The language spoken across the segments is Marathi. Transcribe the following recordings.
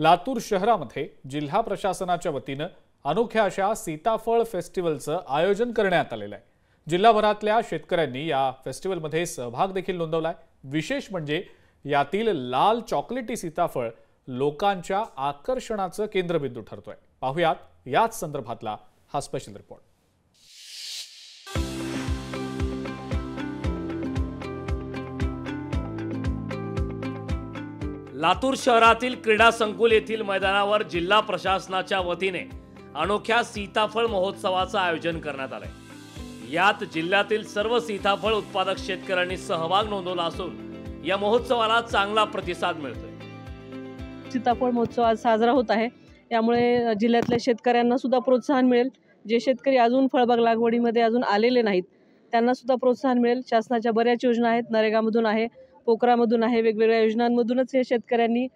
लातूर शहरामध्ये जिल्हा प्रशासनाच्या वतीनं अनोख्या अशा सीताफळ फेस्टिवलचं आयोजन करण्यात आलेलं आहे। जिल्हाभरातल्या शेतकऱ्यांनी या फेस्टिवलमध्ये सहभाग देखील नोंदवलाय। विशेष म्हणजे यातील लाल चॉकलेटी सीताफळ लोकांच्या आकर्षणाचं केंद्रबिंदू ठरतोय। पाहुयात याच संदर्भातला हा स्पेशल रिपोर्ट। लातूर शहरातील क्रीडा संकुल येथील मैदानावर जिल्हा प्रशासनाच्या वतीने अनोख्या सीताफळ महोत्सवाचं आयोजन करण्यात आलंय। यात जिल्ह्यातील सर्व सीताफळ उत्पादक शेतकऱ्यांनी सहभाग नोंदवला असून या महोत्सवाला चांगला प्रतिसाद मिळतोय। सीताफळ महोत्सव आज साजरा होत आहे, यामुळे जिल्ह्यातल्या शेतकऱ्यांना सुद्धा प्रोत्साहन मिळेल। जे शेतकरी अजून फळबाग लागवडीमध्ये अजून आलेले नाहीत त्यांना सुद्धा प्रोत्साहन मिळेल। शासनाच्या बऱ्याच योजना आहेत, नरेगामधून आहे, पोकरामधून आहे, वेगवेगळ्या योजनांमधूनच या शेतकऱ्यांनी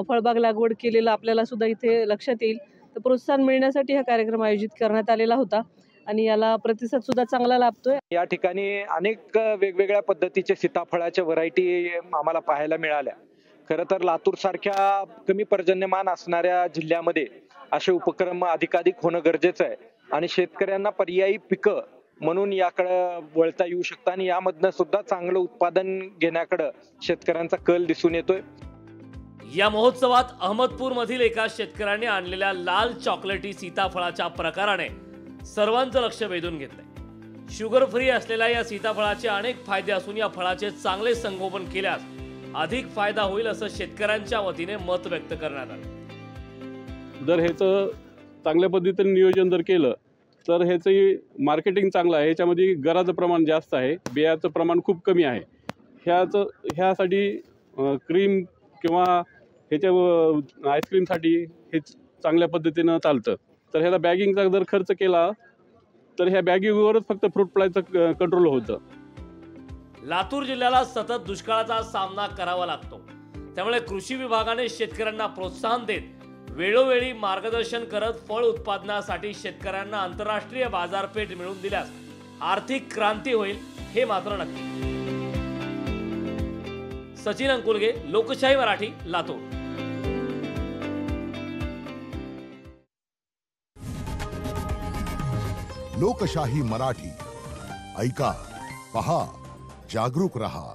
फळबाग लागवड केलेलं आपल्याला सुद्धा इथे लक्षात येईल। तर प्रोत्साहन मिळण्यासाठी हा कार्यक्रम आयोजित करण्यात आलेला होता आणि याला प्रतिसाद सुद्धा चांगला लाभतोय। या ठिकाणी अनेक वेगवेगळ्या पद्धतीचे सीताफळाच्या व्हरायटी आम्हाला पाहायला मिळाल्या। खरं तर लातूर सारख्या कमी पर्जन्यमान असणाऱ्या जिल्ह्यामध्ये असे उपक्रम अधिकाधिक होणं गरजेचं आहे आणि शेतकऱ्यांना पर्यायी पिकं म्हणून याकडे वळता येऊ शकतं आणि यामधनं सुद्धा चांगलं उत्पादन घेण्याकडे शेतकऱ्यांचा कल दिसून येतोय। या महोत्सवात अहमदपूर मधील एका शेतकऱ्याने आणलेल्या लाल चॉकलेटी सीताफळाच्या प्रकाराने सर्वांचं लक्ष वेधून घेतलंय। शुगर फ्री असलेल्या या सीताफळाचे अनेक फायदे असून या फळाचे चांगले संगोपन केल्यास अधिक फायदा होईल असं शेतकऱ्यांच्या वतीने मत व्यक्त करण्यात आलं। जर ह्याचं चांगल्या पद्धतीने नियोजन जर केलं तर ह्याचं मार्केटिंग चांगलं आहे। ह्याच्यामध्ये गराचं प्रमाण जास्त आहे, बियाचं प्रमाण खूप कमी आहे। ह्यासाठी क्रीम किंवा ह्याच्या आईस्क्रीमसाठी हे चांगल्या पद्धतीनं चालतं। तर ह्याला बॅगिंगचा जर खर्च केला तर ह्या बॅगिंगवरच फक्त फ्रूट फ्लायचं कंट्रोल होतं। लातूर जिल्ह्याला सतत दुष्काळाचा सामना करावा लागतो, त्यामुळे कृषी विभागाने शेतकऱ्यांना प्रोत्साहन देत वेळोवेळी मार्गदर्शन करत फळ उत्पादनासाठी शेतकऱ्यांना आंतरराष्ट्रीय बाजारपेठ मिळवून दिल्यास आर्थिक क्रांती होईल हे मात्र नक्की। सचिन अंकुलगे, लोकशाही मराठी, लातूर। लोकशाही मराठी ऐका, पहा, जागरूक रहा।